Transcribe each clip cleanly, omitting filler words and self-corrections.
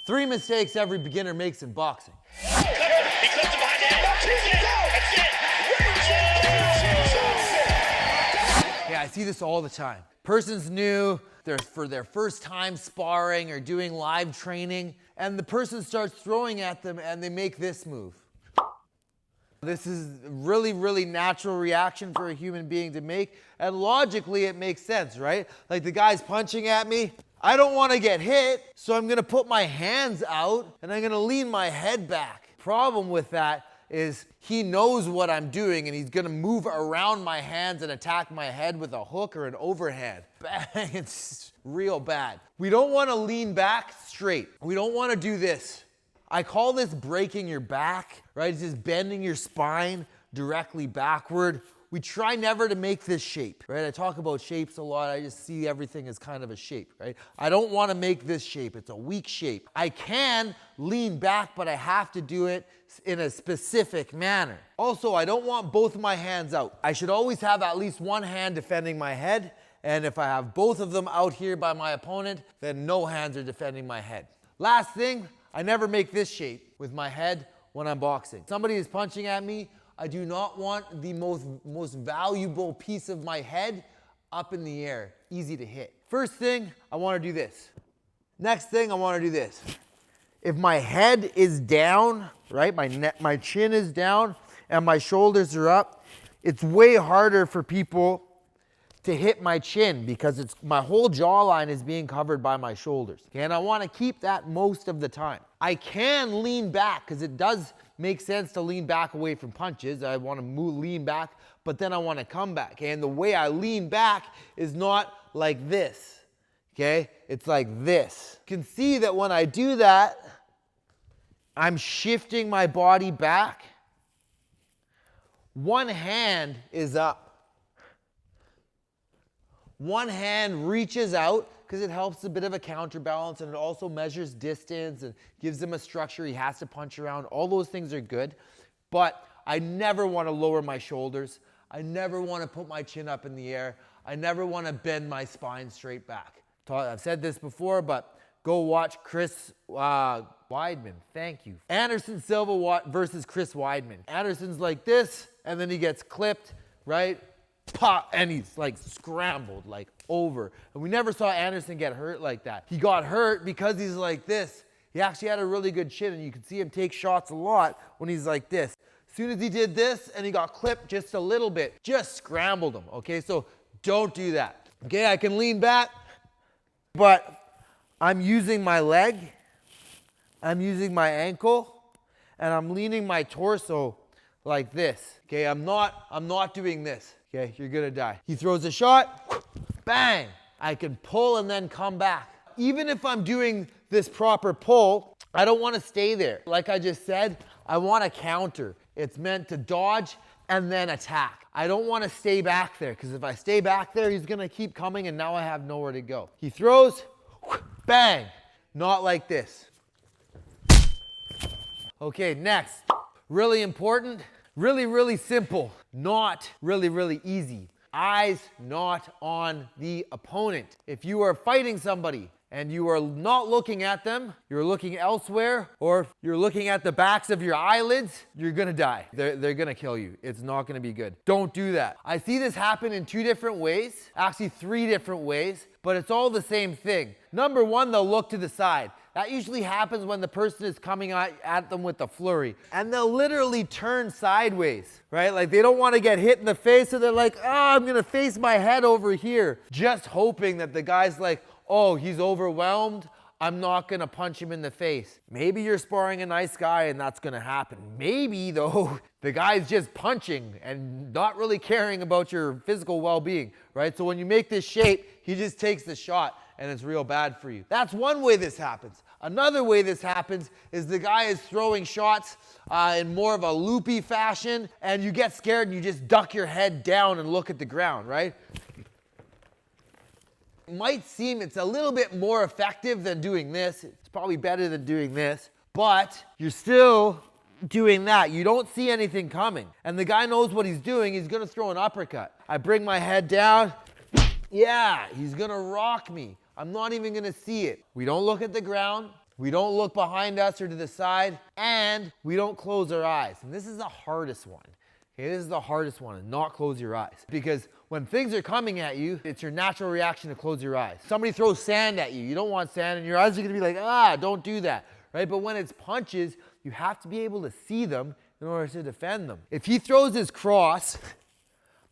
3 mistakes every beginner makes in boxing. He clips him behind the head. That's it. Yeah, I see this all the time. Person's new, they're for their first time sparring or doing live training, and the person starts throwing at them and they make this move. This is a really, really natural reaction for a human being to make, and logically it makes sense, right? Like the guy's punching at me, I don't want to get hit, so I'm gonna put my hands out and I'm gonna lean my head back. Problem with that is he knows what I'm doing and he's gonna move around my hands and attack my head with a hook or an overhand. Bang, it's real bad. We don't wanna lean back straight. We don't wanna do this. I call this breaking your back, right? It's just bending your spine directly backward. We try never to make this shape, right? I talk about shapes a lot. I just see everything as kind of a shape, right? I don't want to make this shape. It's a weak shape. I can lean back, but I have to do it in a specific manner. Also, I don't want both of my hands out. I should always have at least one hand defending my head. And if I have both of them out here by my opponent, then no hands are defending my head. Last thing, I never make this shape with my head when I'm boxing. Somebody is punching at me. I do not want the most valuable piece of my head up in the air, easy to hit. First thing, I want to do this. Next thing, I want to do this. If my head is down, right, my chin is down and my shoulders are up, it's way harder for people to hit my chin because my whole jawline is being covered by my shoulders. Okay, and I want to keep that most of the time. I can lean back because it does make sense to lean back away from punches. I want to lean back, but then I want to come back. Okay? And the way I lean back is not like this. Okay? It's like this. You can see that when I do that, I'm shifting my body back. One hand is up. One hand reaches out because it helps a bit of a counterbalance, and it also measures distance and gives him a structure he has to punch around. All those things are good, but I never want to lower my shoulders. I never want to put my chin up in the air. I never want to bend my spine straight back. I've said this before, but go watch Chris Weidman. Thank you. Anderson Silva versus Chris Weidman. Anderson's like this, and then he gets clipped, right? Pop, and he's like scrambled, like over. And we never saw Anderson get hurt like that. He got hurt because he's like this. He actually had a really good chin, and you can see him take shots a lot when he's like this. As soon as he did this and he got clipped just a little bit, just scrambled him, okay? So don't do that. Okay, I can lean back, but I'm using my leg, I'm using my ankle, and I'm leaning my torso like this. Okay, I'm not doing this. Okay, you're gonna die. He throws a shot, bang! I can pull and then come back. Even if I'm doing this proper pull, I don't want to stay there. Like I just said, I want to counter. It's meant to dodge and then attack. I don't want to stay back there, because if I stay back there, he's gonna keep coming and now I have nowhere to go. He throws, bang! Not like this. Okay, next. Really important. Really, really simple, not really, really easy. Eyes not on the opponent. If you are fighting somebody and you are not looking at them, you're looking elsewhere, or you're looking at the backs of your eyelids, you're gonna die. They're gonna kill you. It's not gonna be good. Don't do that. I see this happen in 2 different ways, actually 3 different ways, but it's all the same thing. Number 1, they'll look to the side. That usually happens when the person is coming at them with a flurry. And they'll literally turn sideways, right? Like they don't want to get hit in the face, so they're like, oh, I'm going to face my head over here. Just hoping that the guy's like, oh, he's overwhelmed. I'm not going to punch him in the face. Maybe you're sparring a nice guy and that's going to happen. Maybe, though, the guy's just punching and not really caring about your physical well-being, right? So when you make this shape, he just takes the shot and it's real bad for you. That's one way this happens. Another way this happens is the guy is throwing shots in more of a loopy fashion, and you get scared and you just duck your head down and look at the ground, right? It might seem it's a little bit more effective than doing this. It's probably better than doing this, but you're still doing that. You don't see anything coming. And the guy knows what he's doing. He's gonna throw an uppercut. I bring my head down. Yeah, he's gonna rock me. I'm not even gonna see it. We don't look at the ground. We don't look behind us or to the side, and we don't close our eyes. And this is the hardest one. Okay, this is the hardest one, and not close your eyes. Because when things are coming at you, it's your natural reaction to close your eyes. Somebody throws sand at you. You don't want sand, and your eyes are gonna be like, don't do that, right? But when it's punches, you have to be able to see them in order to defend them. If he throws his cross,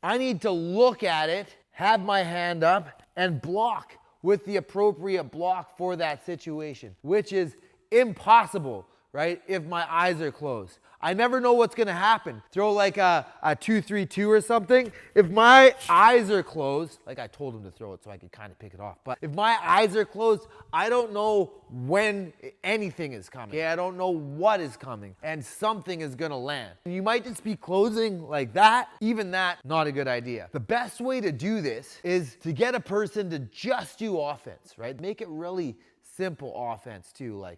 I need to look at it, have my hand up, and block with the appropriate block for that situation, which is impossible, right, if my eyes are closed. I never know what's gonna happen. Throw like a 2-3-2 or something. If my eyes are closed, like I told him to throw it so I could kind of pick it off, but if my eyes are closed, I don't know when anything is coming. Okay, I don't know what is coming, and something is gonna land. You might just be closing like that. Even that, not a good idea. The best way to do this is to get a person to just do offense, right? Make it really simple offense too, like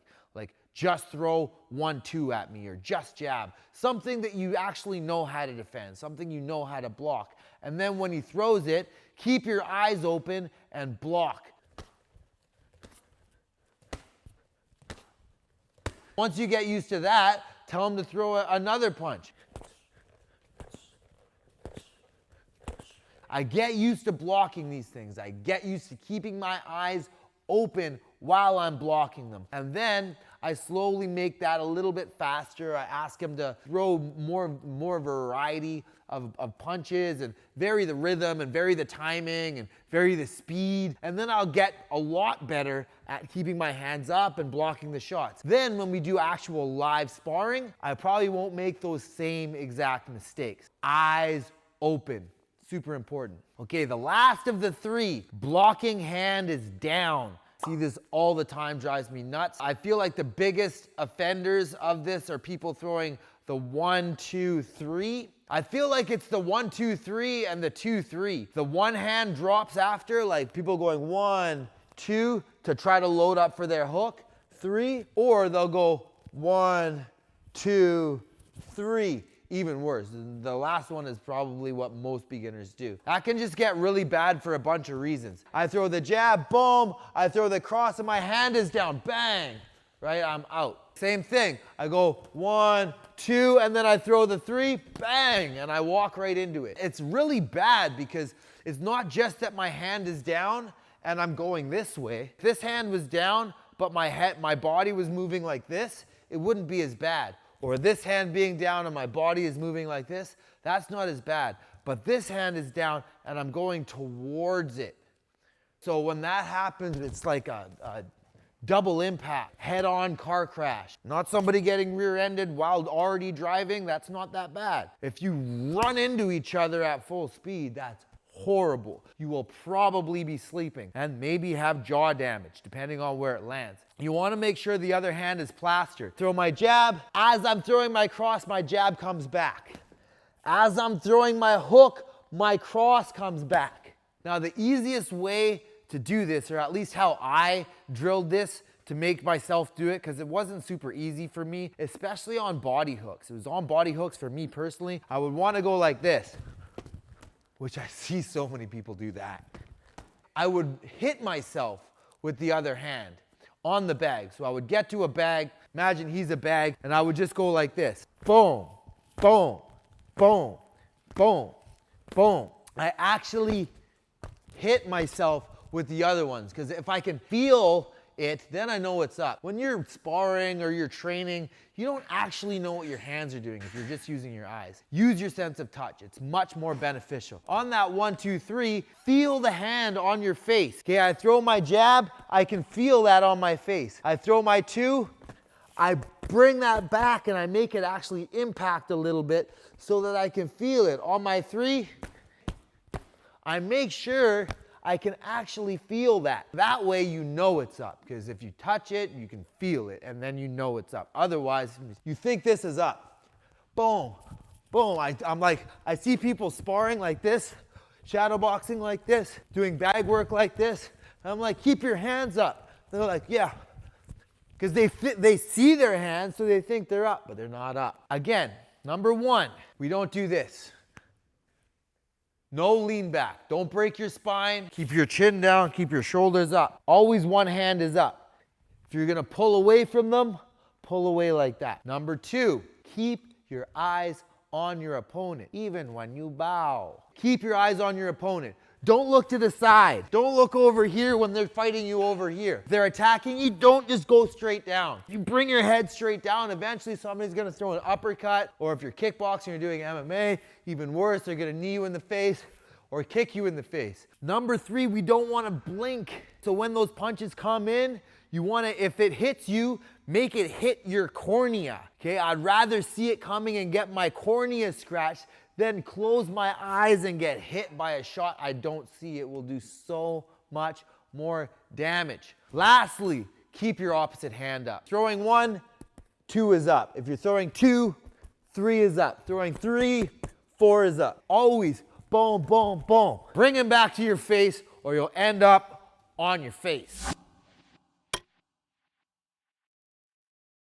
just throw 1-2 at me, or just jab. Something that you actually know how to defend, something you know how to block. And then when he throws it, keep your eyes open and block. Once you get used to that, tell him to throw another punch. I get used to blocking these things. I get used to keeping my eyes open while I'm blocking them. And then I slowly make that a little bit faster. I ask him to throw more variety of punches, and vary the rhythm, and vary the timing, and vary the speed. And then I'll get a lot better at keeping my hands up and blocking the shots. Then when we do actual live sparring, I probably won't make those same exact mistakes. Eyes open. Super important. Okay, the last of the three, blocking hand is down. See this all the time, drives me nuts. I feel like the biggest offenders of this are people throwing the 1-2-3. I feel like it's the 1-2-3 and the 2-3. The one hand drops after, like people going 1-2 to try to load up for their hook, 3, or they'll go 1-2-3. Even worse. The last one is probably what most beginners do. That can just get really bad for a bunch of reasons. I throw the jab, boom. I throw the cross and my hand is down, bang, right? I'm out. Same thing. I go 1, 2, and then I throw the 3, bang, and I walk right into it. It's really bad because it's not just that my hand is down and I'm going this way. If this hand was down, but my body was moving like this, it wouldn't be as bad. Or this hand being down and my body is moving like this, that's not as bad. But this hand is down and I'm going towards it. So when that happens, it's like a double impact, head-on car crash. Not somebody getting rear-ended while already driving, that's not that bad. If you run into each other at full speed, that's horrible. You will probably be sleeping and maybe have jaw damage, depending on where it lands. You want to make sure the other hand is plastered. Throw my jab. As I'm throwing my cross, my jab comes back. As I'm throwing my hook, my cross comes back. Now, the easiest way to do this, or at least how I drilled this to make myself do it, because it wasn't super easy for me, especially on body hooks. It was on body hooks for me personally. I would want to go like this, which I see so many people do that. I would hit myself with the other hand on the bag. So I would get to a bag, imagine he's a bag, and I would just go like this. Boom, boom, boom, boom, boom. I actually hit myself with the other ones, because if I can feel it, then I know what's up. When you're sparring or you're training, you don't actually know what your hands are doing if you're just using your eyes. Use your sense of touch. It's much more beneficial. On that 1-2-3, feel the hand on your face. Okay, I throw my jab, I can feel that on my face. I throw my 2, I bring that back and I make it actually impact a little bit so that I can feel it. On my 3, I make sure I can actually feel that. That way you know it's up, because if you touch it, you can feel it, and then you know it's up. Otherwise, you think this is up. Boom, boom. I'm like, I see people sparring like this, shadow boxing like this, doing bag work like this. I'm like, keep your hands up. They're like, yeah. Because they see their hands, so they think they're up, but they're not up. Again, number 1, we don't do this. No lean back. Don't break your spine. Keep your chin down. Keep your shoulders up. Always one hand is up. If you're gonna pull away from them, pull away like that. Number 2, keep your eyes on your opponent, even when you bow. Keep your eyes on your opponent. Don't look to the side. Don't look over here when they're fighting you over here. If they're attacking you, don't just go straight down. You bring your head straight down, eventually somebody's gonna throw an uppercut, or if you're kickboxing, you're doing MMA, even worse, they're gonna knee you in the face or kick you in the face. Number 3, we don't wanna blink. So when those punches come in, you wanna, if it hits you, make it hit your cornea, okay? I'd rather see it coming and get my cornea scratched than close my eyes and get hit by a shot I don't see. It will do so much more damage. Lastly, keep your opposite hand up. Throwing 1, 2 is up. If you're throwing 2, 3 is up. Throwing 3, 4 is up. Always boom, boom, boom. Bring him back to your face or you'll end up on your face.